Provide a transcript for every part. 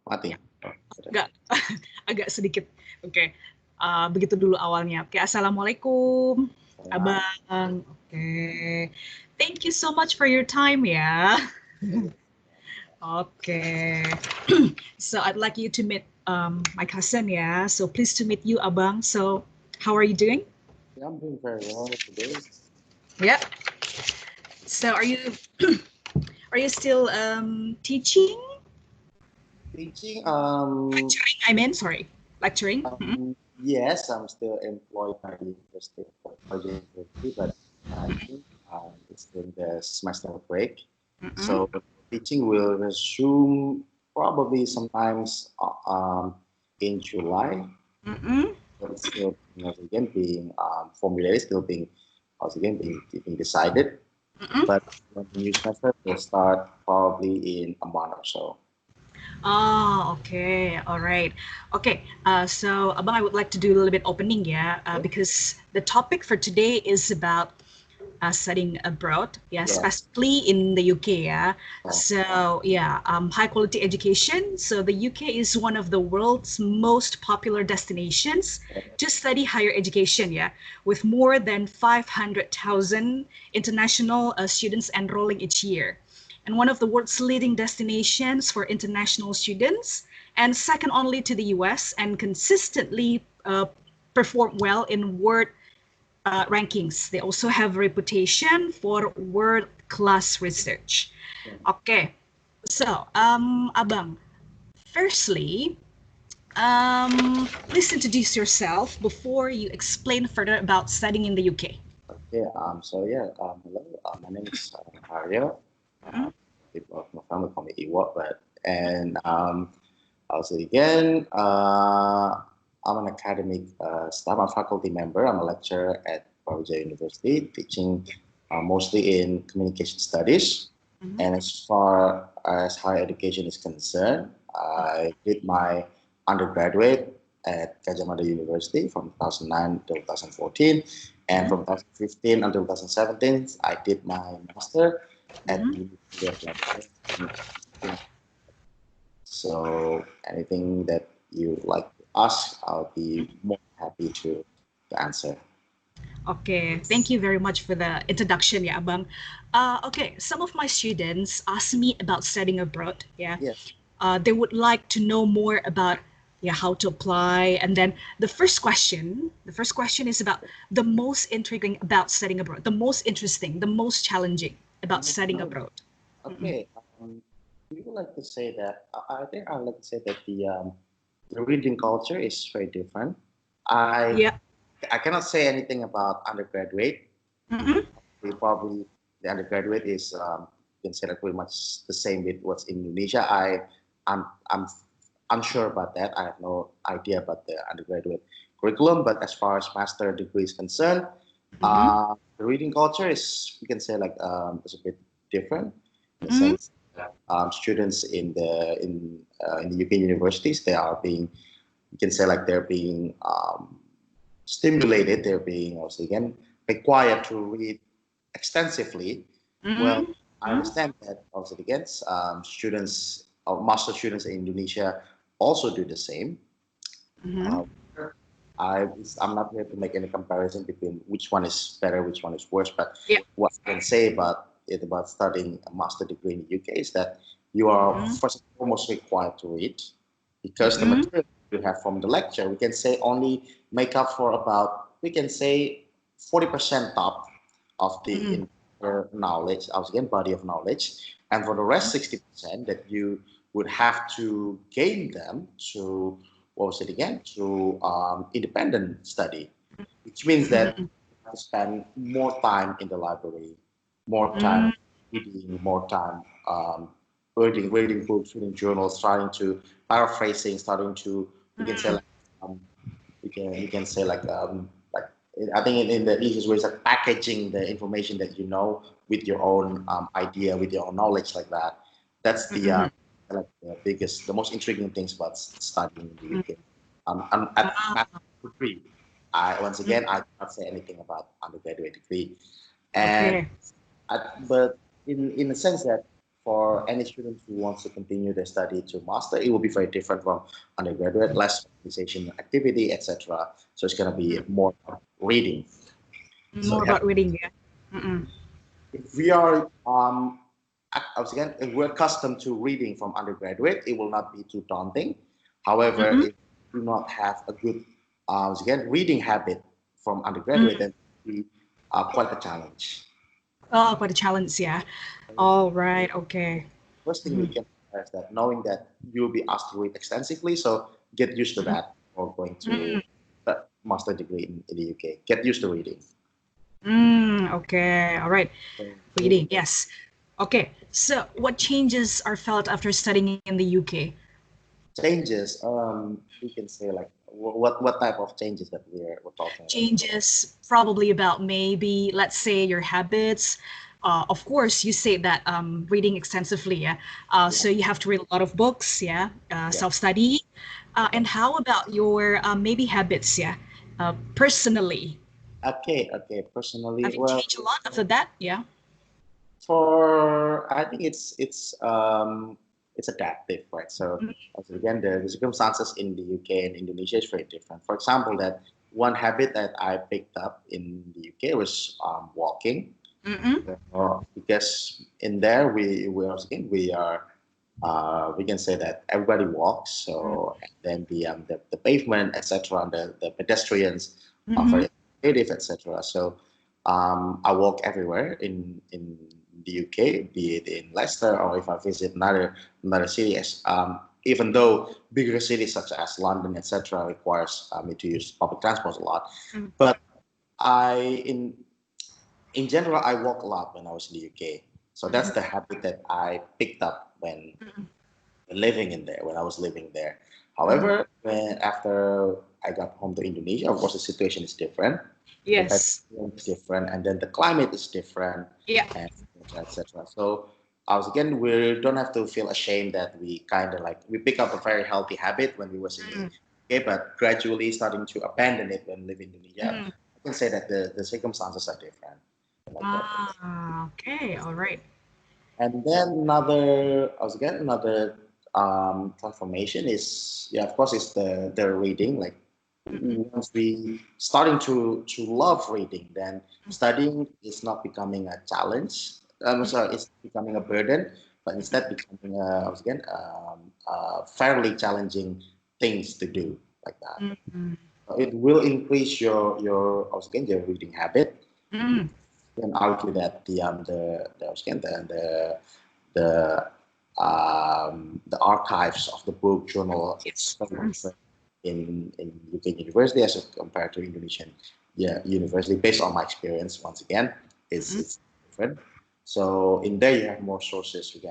Mati. Ya. Oh, sudah. Agak, agak sedikit. Oke. Begitu dulu awalnya. Oke, Assalamualaikum, Abang. Oke. Thank you so much for your time ya. Okay. So I'd like you to meet my cousin, yeah. So pleased to meet you, Abang. So how are you doing? Yeah, I'm doing very well today. Yeah. So are you still teaching? Teaching, Lecturing, I mean, sorry. Lecturing? yes, I'm still employed by the University of University, but I think it's during the semester break. So teaching will resume probably sometimes in July. But it's still once again being formulated, still being once again being decided. But the new semester will start probably in a month or so. Oh, okay. All right. Okay. So, Abang, I would like to do a little bit opening, yeah, because the topic for today is about studying abroad, yeah, specifically in the UK, yeah. So, yeah, high quality education. So, the UK is one of the world's most popular destinations to study higher education, yeah, with more than 500,000 international students enrolling each year, and one of the world's leading destinations for international students, and second only to the US, and consistently perform well in world rankings. They also have a reputation for world-class research. Okay, so Abang, firstly, please introduce yourself before you explain further about studying in the UK. Okay, hello, my name is Haryo. People of my family call me Iwa, also again, I'm an academic staff, I'm a faculty member. I'm a lecturer at Haryo University, teaching mostly in communication studies. And as far as higher education is concerned, I did my undergraduate at Gajah Mada University from 2009 to 2014. And from 2015 until 2017, I did my master at the University of Leicester. So anything that you like to ask, I'll be more happy to answer. Okay, thank you very much for the introduction, yeah, Abang. Okay, some of my students ask me about studying abroad, yeah. Yes. They would like to know more about how to apply. And then the first question is about the most intriguing about studying abroad, the most interesting, the most challenging about studying abroad. Okay. We would like to say that I think I would like to say that the reading culture is very different. I cannot say anything about undergraduate. We probably the undergraduate is you can say that pretty much the same with what's in Indonesia. I'm unsure about that. I have no idea about the undergraduate curriculum. But as far as master degree is concerned, the reading culture is, you can say, like it's a bit different in the sense that students in the UK universities, they are being, you can say, like they're being stimulated. They're being also again required to read extensively. Well, I understand that also again students or master students in Indonesia also do the same. I'm not here to make any comparison between which one is better, which one is worse, but what I can say about studying a master degree in the UK is that you are first and foremost required to read, because the material you have from the lecture, we can say only make up for about, we can say 40% top of the knowledge, again, body of knowledge, and for the rest 60% that you would have to gain them through, through independent study, which means that you have to spend more time in the library, more time reading, more time reading books, reading journals, starting to paraphrasing, starting to, you can say like, you can say like I think in the easiest way is like packaging the information that you know with your own idea, with your own knowledge, like that. That's the like the biggest, the most intriguing things about studying in the UK. At master degree, once again I cannot say anything about undergraduate degree, and but in a sense that for any student who wants to continue their study to master, it will be very different from undergraduate, less organization activity, etc. So it's going to be more reading. More about reading, yeah. If we are, again, if we're accustomed to reading from undergraduate, it will not be too daunting. However, if you do not have a good, again, reading habit from undergraduate, then it will be quite a challenge. Oh, quite a challenge, yeah. All right, okay. First thing we can is that knowing that you'll be asked to read extensively, so get used to that for going to the master degree in the UK. Get used to reading. Okay, all right. Reading, yes. Okay, so what changes are felt after studying in the UK? Changes, we can say like what type of changes that we're talking about? Changes probably about maybe, let's say, your habits. Of course, you say that reading extensively, yeah. So you have to read a lot of books, yeah. Self-study. And how about your maybe habits, yeah, personally? Okay. Personally, Have you changed a lot after that? Yeah. I think it's adaptive, right? So again, the circumstances in the UK and Indonesia is very different. For example, that one habit that I picked up in the UK was walking. Because in there we can say that everybody walks. So then the pavement, etc., the pedestrians are very creative, etc. So I walk everywhere in the UK, be it in Leicester or if I visit another cities. Even though bigger cities such as London, etc., requires me to use public transport a lot, but in general, I walk a lot when I was in the UK. So that's the habit that I picked up when I was living there. However, after I got home to Indonesia, of course, the situation is different. Yes. It's different, and then the climate is different, and etc. So we don't have to feel ashamed that we we pick up a very healthy habit when we was in the UK, but gradually starting to abandon it when living in Indonesia. I can say that the circumstances are different. Okay, all right. And then another transformation is, of course, it's the reading. Like once we starting to love reading, then studying is not becoming a challenge. It's becoming a burden, but instead becoming fairly challenging things to do like that. It will increase your reading habit. Can argue that the archives of the book journal is very different in UK university as compared to Indonesian university. Based on my experience, once again, it's different. So in there you have more sources. You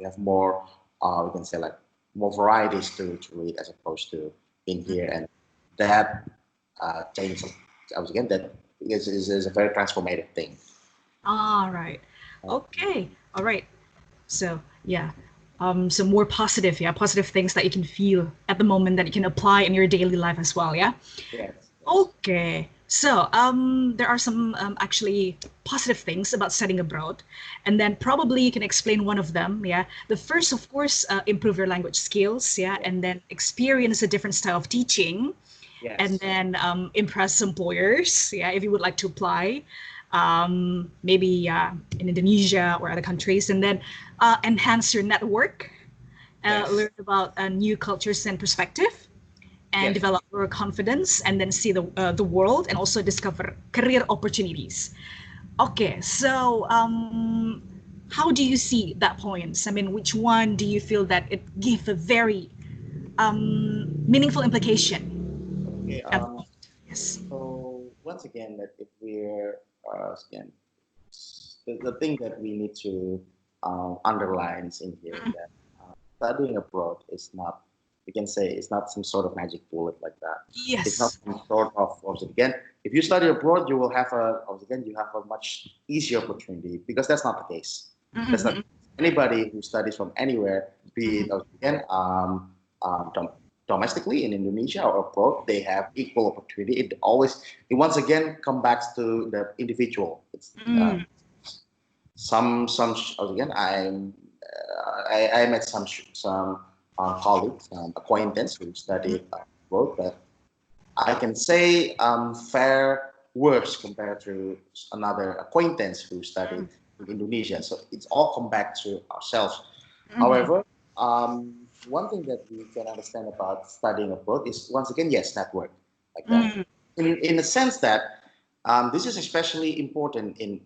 have more we can say like more varieties to read as opposed to in here, and that change. That is a very transformative thing. All right. Okay. All right. So yeah, some more positive things that you can feel at the moment that you can apply in your daily life as well. Yeah. Yes. Okay. So there are some actually positive things about studying abroad, and then probably you can explain one of them. Yeah. The first, of course, improve your language skills. Yeah, and then experience a different style of teaching. Yes. And then impress employers, if you would like to apply, maybe in Indonesia or other countries, and then enhance your network, learn about new cultures and perspective, and develop your confidence, and then see the world, and also discover career opportunities. Okay, so how do you see that points? I mean, which one do you feel that it gave a very meaningful implication? Yes. So once again, that if we're the thing that we need to underline in here is that studying abroad is not, we can say, it's not some sort of magic bullet like that. Yes. It's not some sort of again. If you study abroad, you will have a much easier opportunity, because that's not the case. That's not anybody who studies from anywhere, be it again domestically in Indonesia or abroad, they have equal opportunity. It once again comes back to the individual. It's some again, I met some colleagues, acquaintance who studied both, but I can say fare worse compared to another acquaintance who studied in Indonesia. So it's all come back to ourselves. However, one thing that we can understand about studying abroad is, once again, yes, network like that. In a sense that this is especially important in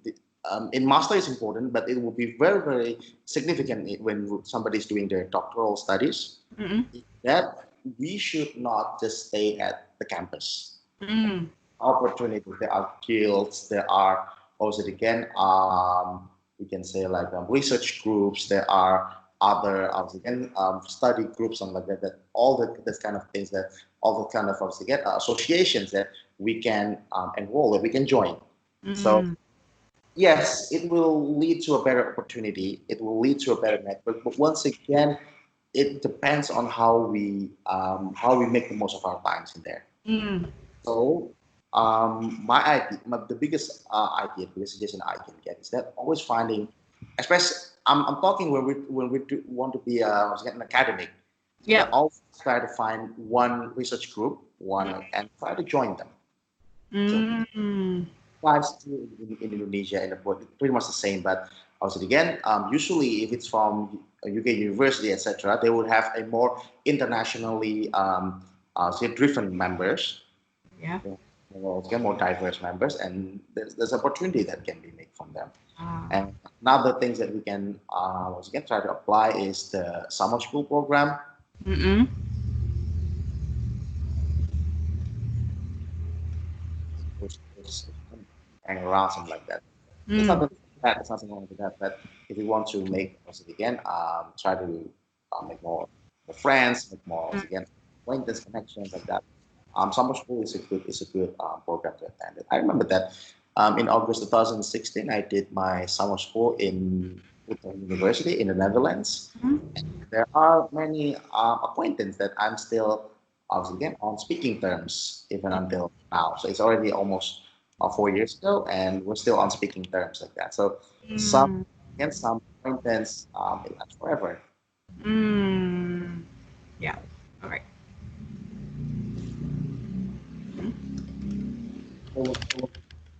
master is important, but it will be very, very significant when somebody is doing their doctoral studies. That we should not just stay at the campus. Opportunities, there are guilds, there are also again, we can say like research groups, there are other again study groups and like that. That all this kind of things, that all the kind of again associations that we can enroll, that we can join. So yes, it will lead to a better opportunity. It will lead to a better network. But once again, it depends on how we make the most of our times in there. So my idea, the biggest idea, the biggest suggestion I can get is that always finding, especially I'm talking when we want to be an academic. Yeah. Always try to find one research group, and try to join them. So, lives in Indonesia and abroad, it's pretty much the same. But also again, usually if it's from a UK university, etc., they would have a more internationally driven members. Yeah. More diverse members, and there's opportunity that can be made from them. And another things that we can try to apply is the summer school program. Hang around, something like that. It's not bad. It's nothing wrong with that. But if you want to make again, try to make more friends, make more acquaintance, connections like that. Summer school is a good program to attend. I remember that in August 2016, I did my summer school in Leicester University in the Netherlands. There are many acquaintances that I'm still on speaking terms even until now. So it's already almost 4 years ago, and we're still on speaking terms like that. So some acquaintance it lasts forever. Yeah. All right.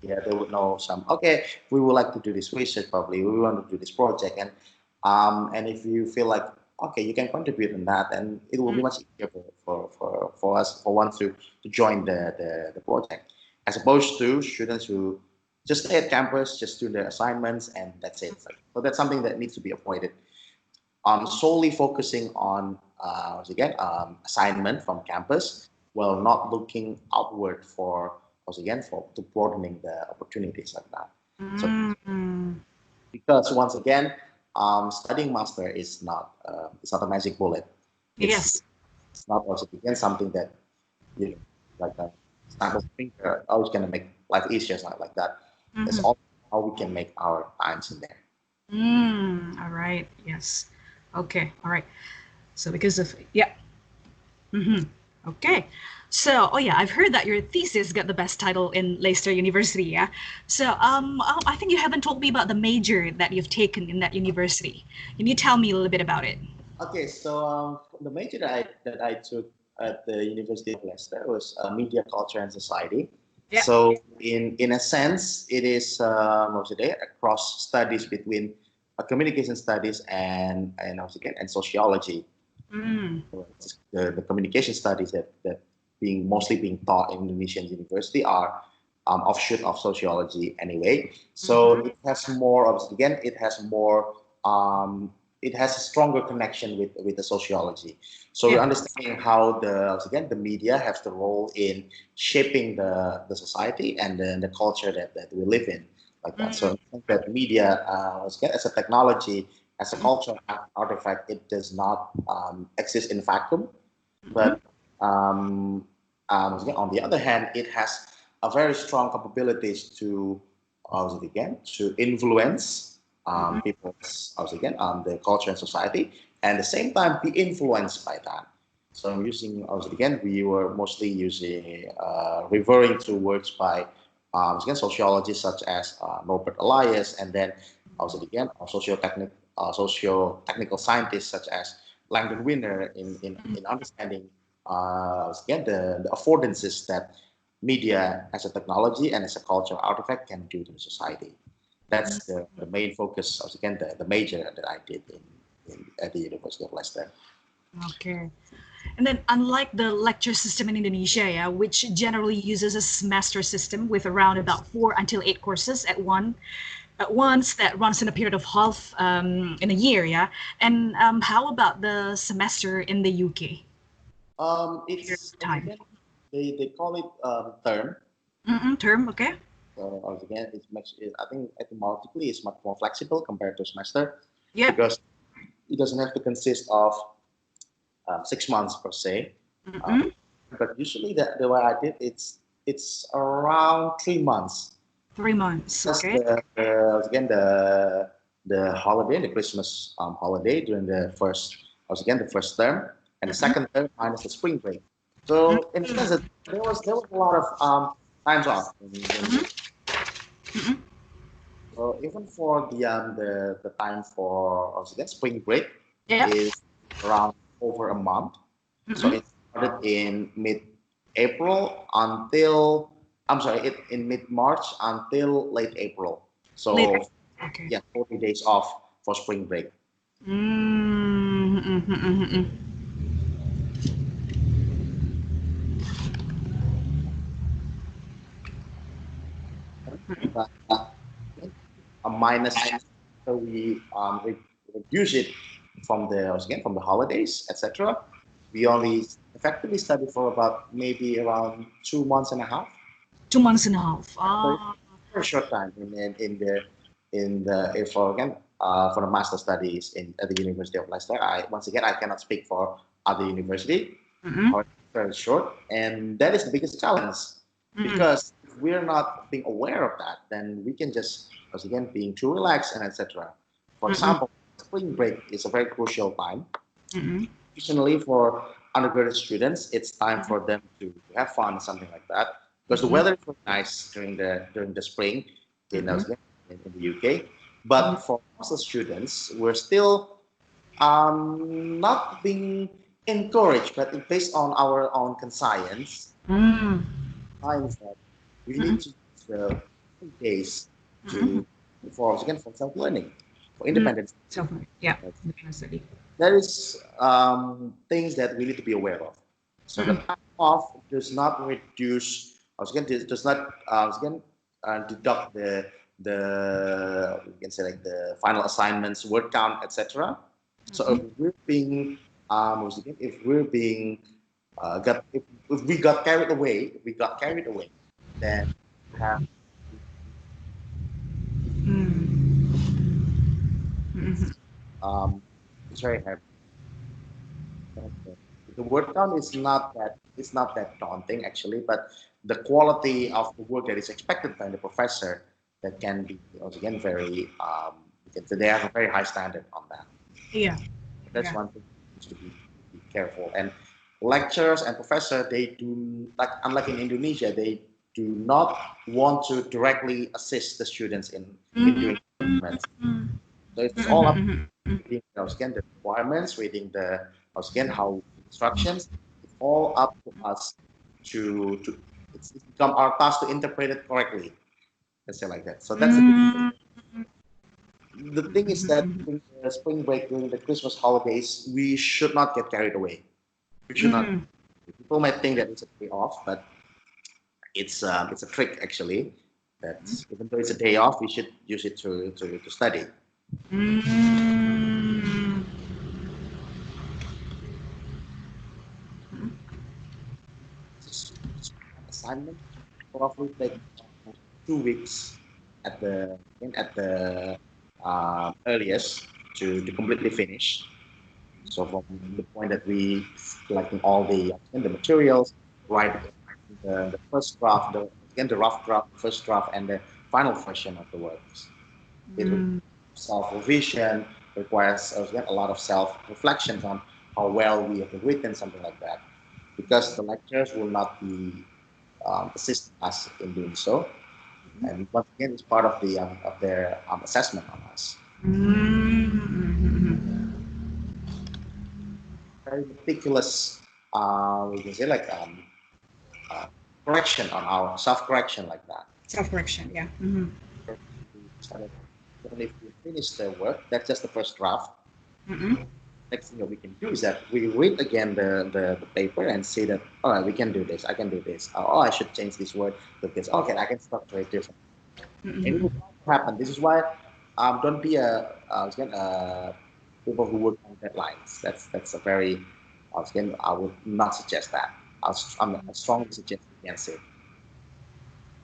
Yeah, they would know some. Okay, we would like to do this research. Probably we want to do this project, and if you feel like okay, you can contribute in that, and it will be much easier for us for one to join the project, as opposed to students who just stay at campus, just do their assignments, and that's it. So that's something that needs to be avoided. Solely focusing on assignment from campus, while not looking outward for broadening the opportunities like that. So, because once again, studying master is not a magic bullet. It's not also again something that like a snap of a finger. Oh, it's gonna make life easier, something like that. It's all how we can make our times in there. All right. Yes. Okay. All right. So because of Okay. So, I've heard that your thesis got the best title in Leicester University, yeah? So, I think you haven't told me about the major that you've taken in that university. Can you tell me a little bit about it? Okay, so the major that I took at the University of Leicester was Media, Culture, and Society. Yeah. So, in a sense, it is across studies between communication studies and sociology. The communication studies that mostly being taught in Indonesian university are offshoot of sociology anyway. So it has more it has a stronger connection with the sociology. So we're understanding how the media has the role in shaping the society and the culture that we live in, like that. So I think that media as a technology, as a cultural artifact, it does not exist in vacuum. But on the other hand, it has a very strong capabilities to influence people's the culture and society, and at the same time be influenced by that. So I'm using we were mostly using referring to works by sociologists such as Norbert Elias, and then socio-technical scientists such as Langdon Winner in understanding again the affordances that media as a technology and as a cultural artifact can do to society. That's the main focus of again the major that I did at the University of Leicester. Okay. And then unlike the lecture system in Indonesia, yeah, which generally uses a semester system with around about 4 until 8 courses at once that runs in a period of half in a year, yeah. And how about the semester in the UK? It's again, they call it term. Term, okay. So again, I think etymologically it's much more flexible compared to semester. Yeah. Because it doesn't have to consist of 6 months per se. But usually the way I did it's around 3 months. 3 months. That's okay. The holiday, the Christmas holiday during the first term, and the second term minus the spring break. So in a sense, there was a lot of times off. So even for the time for spring break is around over a month. So it started in mid-April until in mid-March until late April. So yeah, 40 days off for spring break. But a minus, so we reduce it from the holidays, etc. We only effectively study for about maybe around 2 months and a half. 2 months and a half. For a short time for the master studies at the University of Leicester. I cannot speak for other university. Very short, and that is the biggest challenge because if we're not being aware of that, then we can just being too relaxed and etc. For example, spring break is a very crucial time. Additionally, for undergraduate students, it's time for them to have fun, something like that, because the weather is very nice during the spring in the UK. But for master students, we're still not being encouraged, but based on our own conscience, finds that we need to use the days for self-learning, for independence. Independent study. There is things that we need to be aware of. So the time off does not reduce, does not deduct the the final assignments, word count, etc. So if we're being if we got carried away, then we have it's very heavy. The word count is not that daunting actually, but the quality of the work that is expected by the professor that can be very they have a very high standard on that. That's one thing to be careful. And lecturers and professors, they do unlike in Indonesia, they do not want to directly assist the students in doing experiments. So it's all up reading the requirements, reading the how instructions. It's all up to us to it's become our task to interpret it correctly. Let's say like that. So that's the thing is that during the spring break, during the Christmas holidays, we should not get carried away. We should not. People might think that it's a day off, but it's a trick actually. That even though it's a day off, we should use it to study. Assignment roughly take 2 weeks at the earliest to completely finish. So from the point that we collecting all the materials, write the first draft, the rough draft, first draft, and the final version of the works. It self-revision requires a lot of self-reflections on how well we have written, something like that, because the lecturers will not be assisting us in doing so. And once again, it's part of their assessment on us. very meticulous, we can say like correction on our self-correction like that. Self-correction, yeah. Even if we finish the work, that's just the first draft. Next thing that we can do is that we read again the paper and say that, all right, we can do this, I can do this. Oh, I should change this word to this. Okay, I can structure it different. And it will happen. This is why don't be people who work on deadlines. That's a very, I would not suggest that. I strongly suggest against it.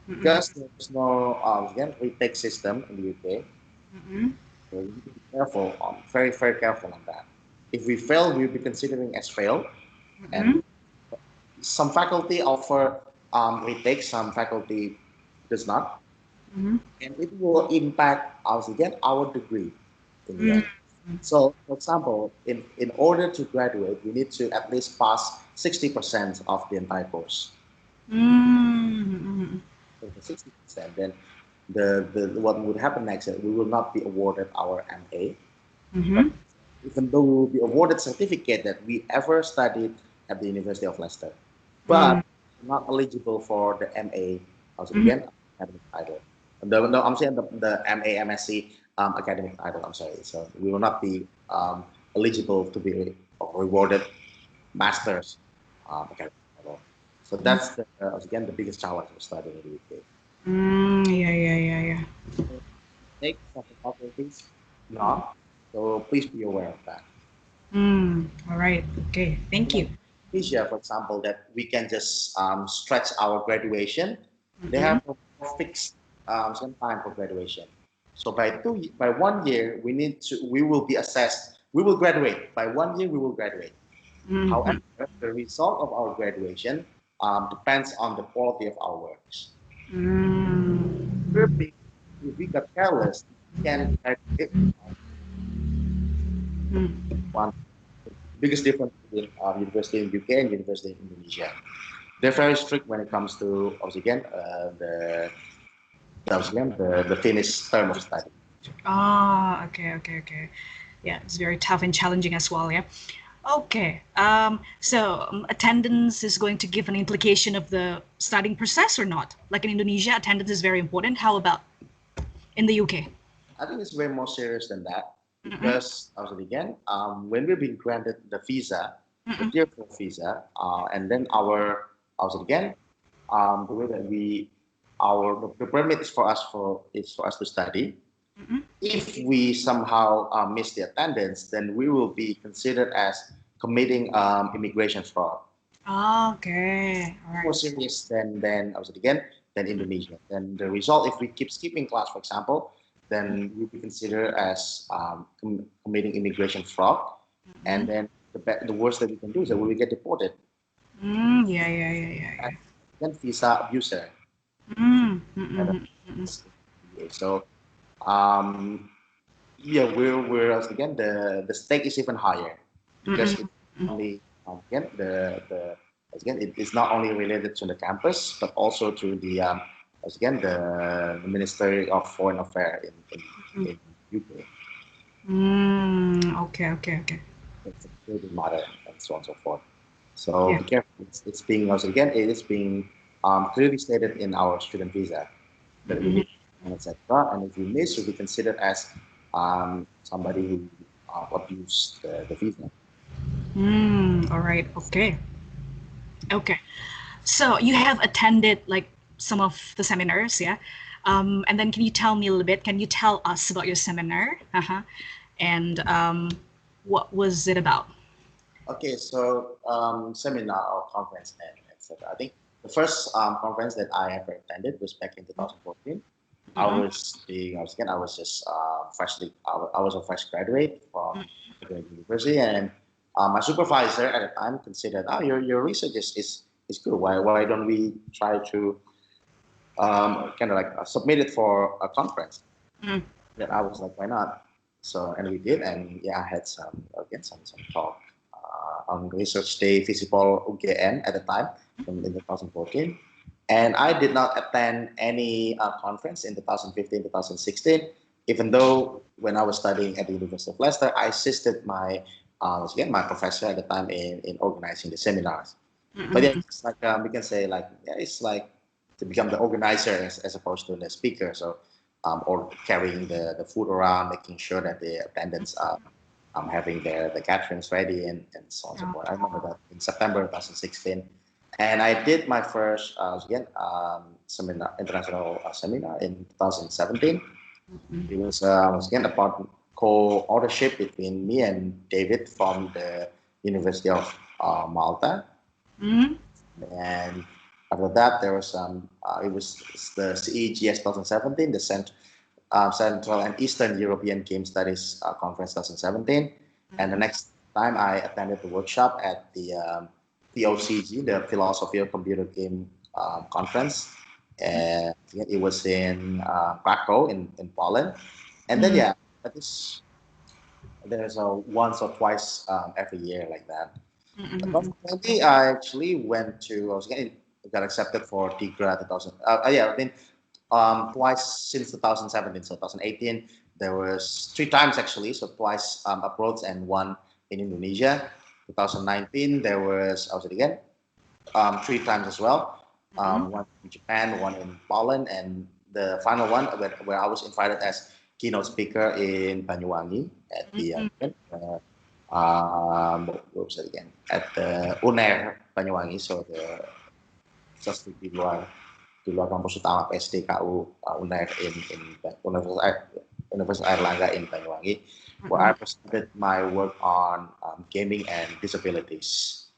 Because there's no retake system in the UK. So you need to be careful very, very careful on that. If we fail, we'll be considering as fail. And some faculty offer retake, some faculty does not. And it will impact our degree in the end. So, for example, in order to graduate, we need to at least pass 60% of the entire course. So for 60%, then what would happen next is we will not be awarded our MA. Even though we will be awarded certificate that we ever studied at the University of Leicester, but not eligible for the MA, academic title. No, I'm saying the MA, MSc academic title. I'm sorry. So we will not be eligible to be rewarded masters academic title. So that's the biggest challenge of studying in the UK. Yeah. Take some faculties, not. So please be aware of that. All right. Okay. Thank you. Asia, for example, that we can just stretch our graduation. They have a fixed some time for graduation. So by 1 year, we will be assessed. We will graduate. By 1 year, we will graduate. However, the result of our graduation depends on the quality of our works. If we got careless, we can graduate. One biggest difference between university in UK and university in Indonesia. They're very strict when it comes to the finished term of study. Okay. Yeah, it's very tough and challenging as well. Yeah. Okay. So attendance is going to give an implication of the studying process or not? Like in Indonesia, attendance is very important. How about in the UK? I think it's way more serious than that. Because when we've been granted the visa, the tier 4 visa, and then the way that the permit is for us to study. If we somehow miss the attendance, then we will be considered as committing immigration fraud. Okay, all right. More serious than Indonesia. Then the result, if we keep skipping class, for example, then we'll be considered as committing immigration fraud, and then the worst that we can do is that we will get deported. Yeah. Then visa abuser. So, the stake is even higher because it's only it is not only related to the campus but also to the Ministry of Foreign Affairs in UK. Okay. It's a security matter and so on and so forth. So be careful. It's being it is being clearly stated in our student visa that we need, etc. And if you miss, you'll be considered as somebody who abused the visa. All right. Okay. So you have attended like some of the seminars, yeah? And then can you tell me a little bit? Can you tell us about your seminar? And what was it about? Okay, so seminar or conference, etc. I think the first conference that I ever attended was back in 2014. I was a fresh graduate from the university, and my supervisor at the time considered, your research is good. Why don't we try to submit it for a conference? Then I was like, why not? So, and we did, and I had some talk on Research Day Visible UGM at the time in 2014. And I did not attend any conference in 2015, 2016, even though when I was studying at the University of Leicester, I assisted my again, my professor at the time in organizing the seminars. But yeah, it's like we can say like it's like to become the organizer as opposed to the speaker. So or carrying the food around, making sure that the attendants are having the gatherings ready and so on and so forth. I remember that in September 2016, and I did my first again seminar, international seminar in 2017. It was again about co-authorship between me and David from the University of Malta. And after that, there was it was the CEGS 2017, the Central and Eastern European Game Studies Conference 2017. And the next time I attended the workshop at the POCG, the Philosophy of Computer Game Conference. And it was in Krakow in Poland. And then, yeah, there's a once or twice every year like that. Maybe I actually went to, got accepted for Tigra 2000. Yeah, I mean, twice since 2017. So 2018, there was 3 times actually. So twice abroad and one in Indonesia. 2019, there was, 3 times as well. One in Japan, one in Poland, and the final one where I was invited as keynote speaker in Banyuwangi at the what was it again? At the UNER Banyuwangi, so the just di luar kampus utama PSDKU UNER in Universitas Airlangga in Banyuwangi, where I presented my work on gaming and disabilities.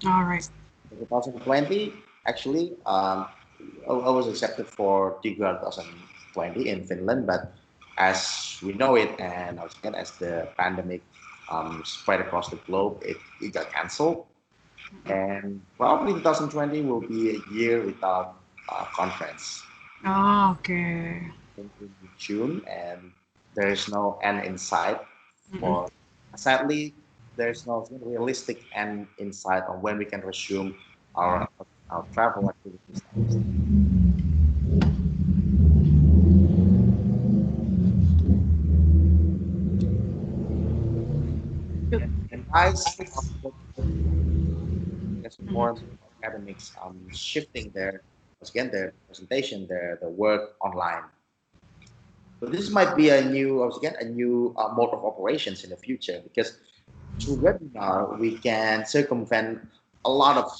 All right. In 2020, actually, I was accepted for Tigra 2020 in Finland, but as we know it, and again, as the pandemic spread across the globe, it got canceled. And probably 2020 will be a year without conference. Oh, okay. In June, and there is no end in sight. For sadly, there's no realistic end in sight on when we can resume our travel activities. And I see more academics shifting their presentation, their work online. So this might be a new mode of operations in the future, because through webinar we can circumvent a lot of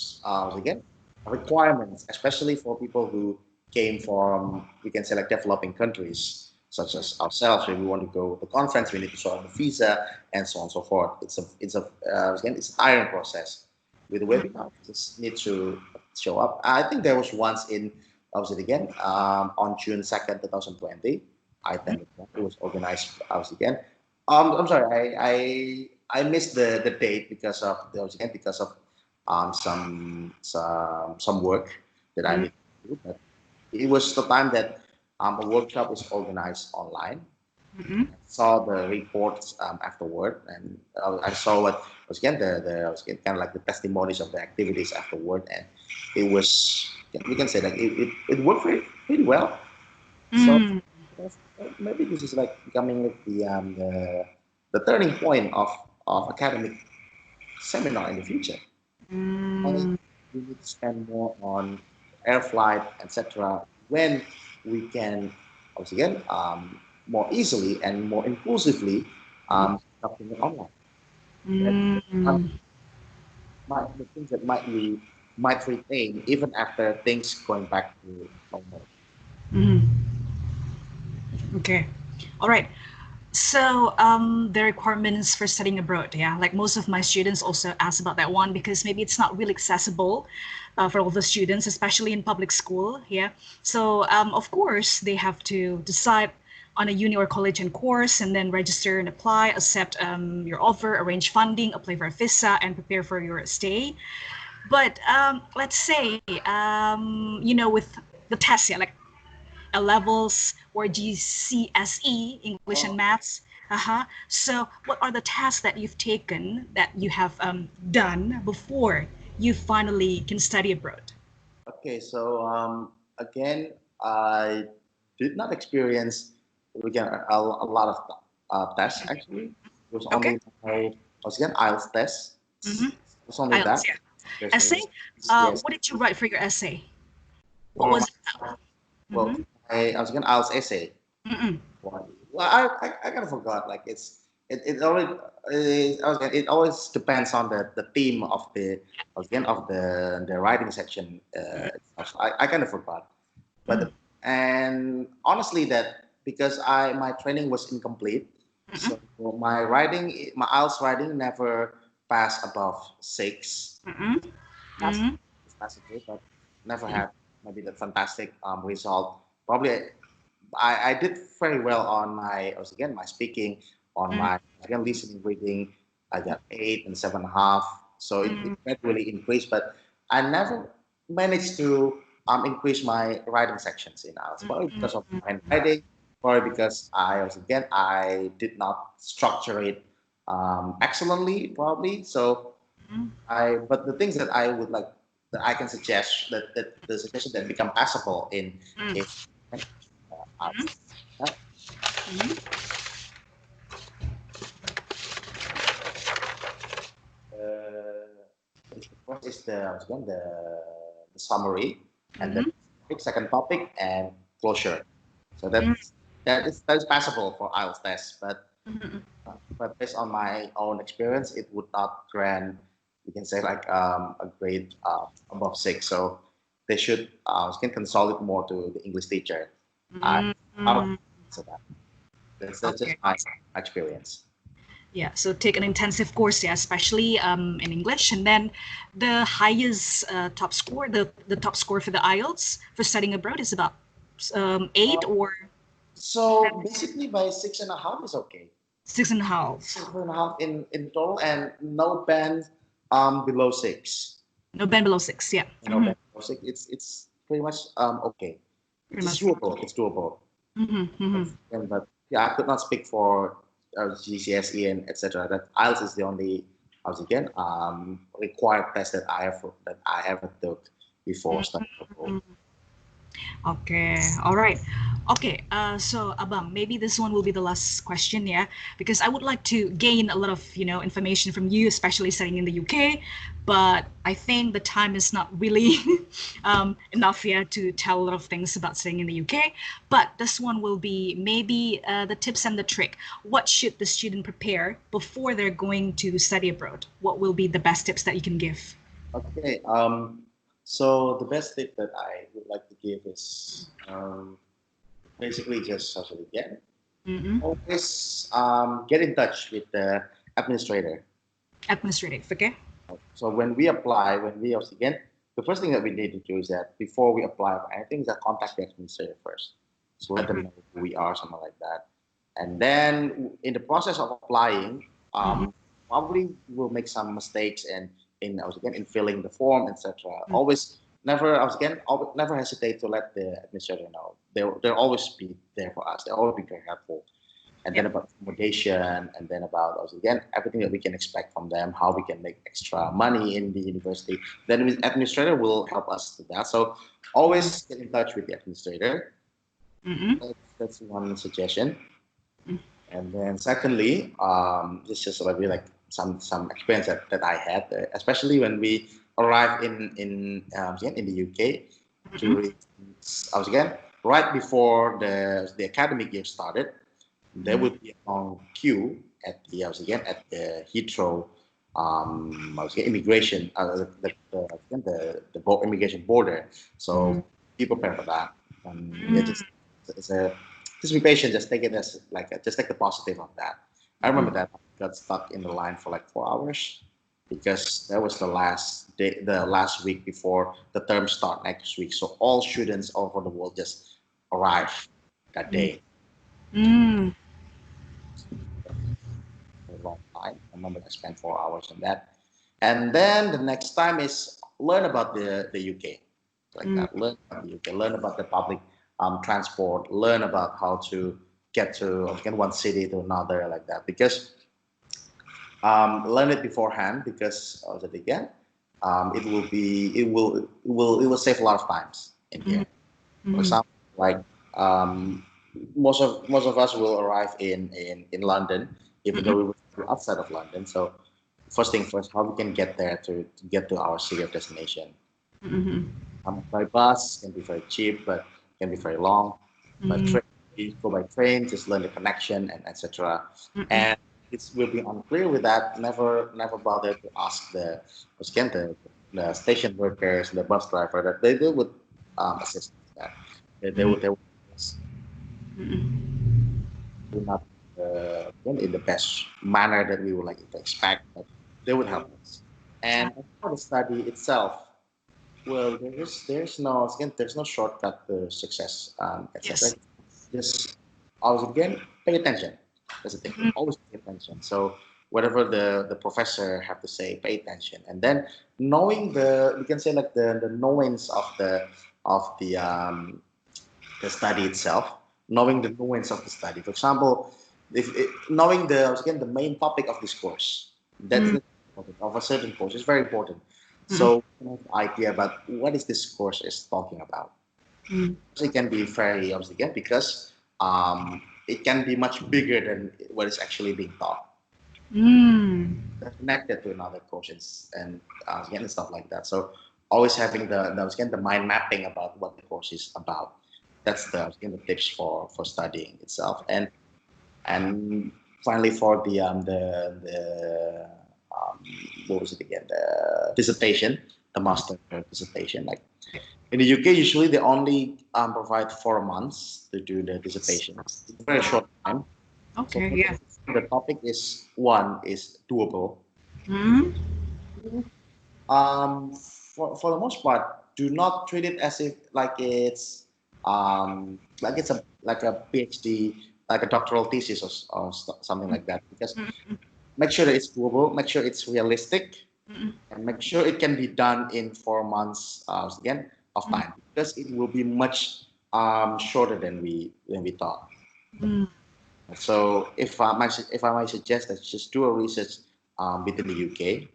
requirements, especially for people who came from, we can say, like developing countries such as ourselves. When we want to go to the conference, we need to sort out the visa and so on and so forth. It's a tiring process. With the webinar, you just need to show up. I think there was once on June 2nd, 2020. I think it was organized again. I'm sorry, I missed the date because of some work that I need to do. But it was the time that a workshop is organized online. I saw the reports afterward, and I saw what was kind of like the testimonies of the activities afterward, and it was, we can say that it worked pretty well. So maybe this is like becoming like the turning point of academic seminar in the future. We need to spend more on air flight, etc., when we can, once again, more easily and more inclusively something online. The things that we might retain even after things going back to normal. Okay, all right. So the requirements for studying abroad, yeah, like most of my students also ask about that one, because maybe it's not really accessible for all the students, especially in public school. Yeah, so of course they have to decide on a uni or college and course, and then register and apply, accept your offer, arrange funding, apply for a visa, and prepare for your stay. But let's say with the test, yeah, like A levels or GCSE, English and Maths. So what are the tasks that you've taken, that you have done before you finally can study abroad? Okay, so again, I did not experience a lot of tests actually. was Okay. only my again IELTS test. Mm-hmm. It was only IELTS, that. yeah. There's Essay? maybe yes. What did you write for your essay? What For was my, it about? well, I was again IELTS essay. Mm-mm. Well, I kind of forgot. Like it always it always depends on the theme of the again of the writing section. I kind of forgot, but and honestly that because my training was incomplete, so my IELTS writing never passed above 6. Mm-mm. That's Mm-mm. okay, but never had maybe the fantastic result. Probably I did very well on my speaking, on my again listening, reading. I got 8 and 7.5, so it gradually increased. But I never managed to increase my writing sections in IELTS, probably because of my handwriting, probably because I did not structure it excellently, probably. So but the things that I would like that I can suggest that the suggestion that become passable in IELTS. The first is the summary, and then second topic and closure. So that is passable for IELTS test, but based on my own experience, it would not grant you can say like a grade above 6. So they should can consult it more to the English teacher. So that's just Okay. my experience. Yeah, so take an intensive course, yeah, especially in English, and then the highest top score, the top score for the IELTS for studying abroad is about 8 or So basically, by 6.5 is okay. 6.5. 6.5 in total, and no band below 6. No band below 6. Yeah. No band below 6. It's pretty much okay. Pretty It's much. doable. It's doable. But yeah, I could not speak for GCSE and etc. That IELTS is the only required test that I ever took before studying abroad. Okay, all right. Okay, so Abang, maybe this one will be the last question, yeah, because I would like to gain a lot of, information from you, especially studying in the UK, but I think the time is not really enough, yeah, to tell a lot of things about studying in the UK. But this one will be maybe the tips and the trick. What should the student prepare before they're going to study abroad? What will be the best tips that you can give? Okay. So the best tip that I would like to give is basically just socially always get in touch with the administrator. Administrative, okay? So when we apply, the first thing that we need to do is that before we apply for anything, is that contact the administrator first. So let them know who we are, something like that. And then in the process of applying, probably we'll make some mistakes and in filling the form, etc. Always never hesitate to let the administrator know. They'll always be there for us. They'll always be very helpful. And then about accommodation, and then about everything that we can expect from them, how we can make extra money in the university. Then the administrator will help us with that. So always get in touch with the administrator. That's one suggestion. And then secondly, this is already like some experience that I had, especially when we arrived in the UK during right before the academic year started. There would be a long queue at the Heathrow immigration the immigration border. So be prepared for that. Just be patient. Just take it as just take the positive of that. I remember that I got stuck in the line for like 4 hours because that was the last day, the last week before the term start next week. So all students all over the world just arrive that day. A long time. I remember I spent 4 hours on that. And then the next time is learn about the UK. That. Learn about the UK, learn about the public transport, learn about how to get to one city to another like that. Because learn it beforehand because it will save a lot of times in here. For example, most of us will arrive in London, even though we were outside of London. So first thing first, how we can get there to get to our city of destination. By bus can be very cheap, but can be very long. By train, you go by train, just learn the connection and etc. And it will be unclear with that. Never bother to ask the station workers, the bus driver that they would assist that. They would not in the best manner that we would like to expect, but they would help us. And for the study itself, well, there's no shortcut to success, etc. Just always again pay attention. That's the thing. Always pay attention. So whatever the professor have to say, pay attention, and then knowing we can say like the knowings of the study itself, knowing the nuance of the study. For example, knowing the main topic of this course, that's the topic of a certain course is very important. So idea about what is this course is talking about. It can be very obviously again because it can be much bigger than what is actually being taught. Connected to another courses and again stuff like that. So always having the mind mapping about what the course is about. That's the tips for studying itself, and finally for the what was it again? The dissertation, the master dissertation. Like in the UK, usually they only provide 4 months to do the dissertation. It's a very short time. Okay, so yeah. The topic is doable. For the most part, do not treat it as if like it's like a PhD, like a doctoral thesis or something like that. Because make sure that it's doable, make sure it's realistic, and make sure it can be done in 4 months again of time, because it will be much shorter than we thought. So if I might suggest that just do a research within the UK.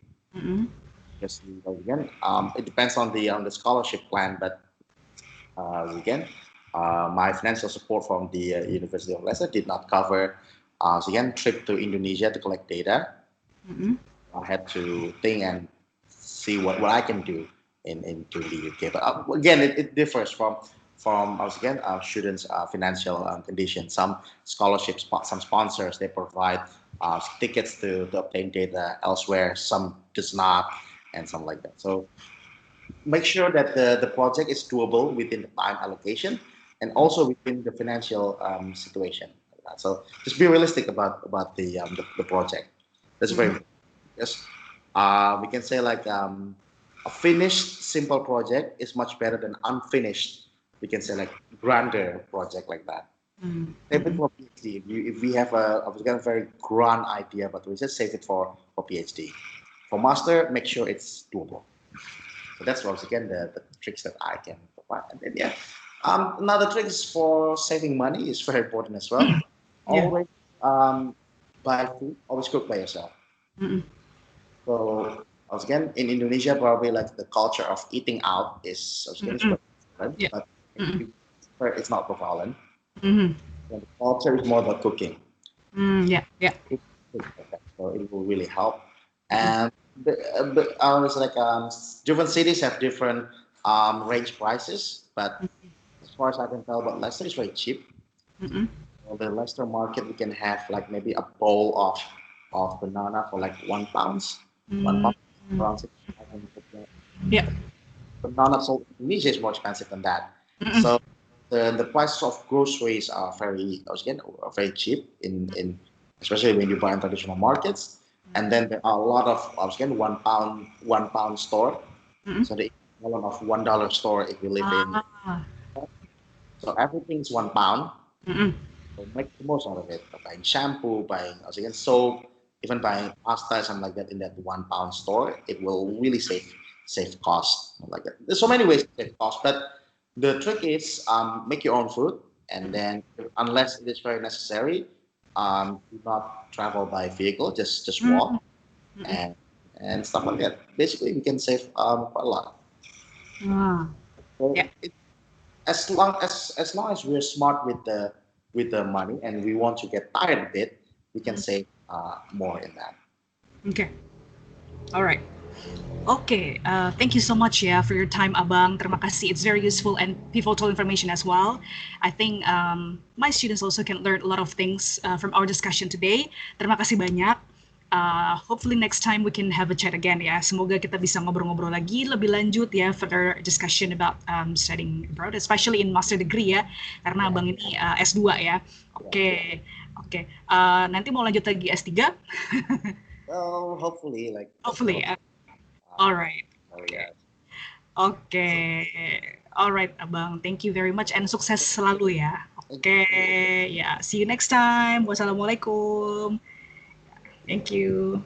Because again, it depends on the scholarship plan, but again, my financial support from the University of Leicester did not cover again trip to Indonesia to collect data. I had to think and see what I can do into the UK. But again, it differs from again students' financial condition. Some scholarships, some sponsors, they provide tickets to obtain data elsewhere. Some does not, and something like that. So make sure that the project is doable within the time allocation and also within the financial situation. So just be realistic about the project. That's very important. Yes, we can say like a finished simple project is much better than unfinished. We can say like grander project like that. Save it for PhD. If we have a very grand idea about research, save it for PhD. For master, make sure it's doable. So that's once again the tricks that I can provide. And then yeah, another trick is for saving money is very important as well. Always buy food. Always cook by yourself. So once again, in Indonesia, probably like the culture of eating out is but it's not prevalent. The culture is more about cooking. So it will really help. And but it's like different cities have different range prices, but as far as I can tell, but Leicester is very cheap. So the Leicester market, we can have like maybe a bowl of banana for like £1. Around 6. Banana sold in Indonesia is more expensive than that. So the prices of groceries are very cheap in especially when you buy in traditional markets. And then there are a lot of £1 store. So the equivalent of $1 store if you live in. So everything's £1. So make the most out of it. Buying shampoo, buying soap, even buying pasta, something like that in that £1 store, it will really save cost like that. There's so many ways to save cost, but the trick is make your own food, and then unless it is very necessary, do not travel by vehicle, just walk and stuff like that. Basically, we can save quite a lot. So as long as we're smart with the money and we want to get tired of it, we can save more in that. Okay. All right. Okay, thank you so much ya for your time Abang. Terima kasih. It's very useful and pivotal information as well. I think my students also can learn a lot of things from our discussion today. Terima kasih banyak. Hopefully next time we can have a chat again ya. Semoga kita bisa ngobrol-ngobrol lagi lebih lanjut ya, further discussion about studying abroad, especially in master degree ya. Karena Abang ini S2 ya. Oke. Nanti mau lanjut lagi S3? Well, hopefully ya. Alright. Oke. Alright, Abang. Thank you very much and sukses selalu ya. Oke. Ya, see you next time. Wassalamualaikum. Thank you.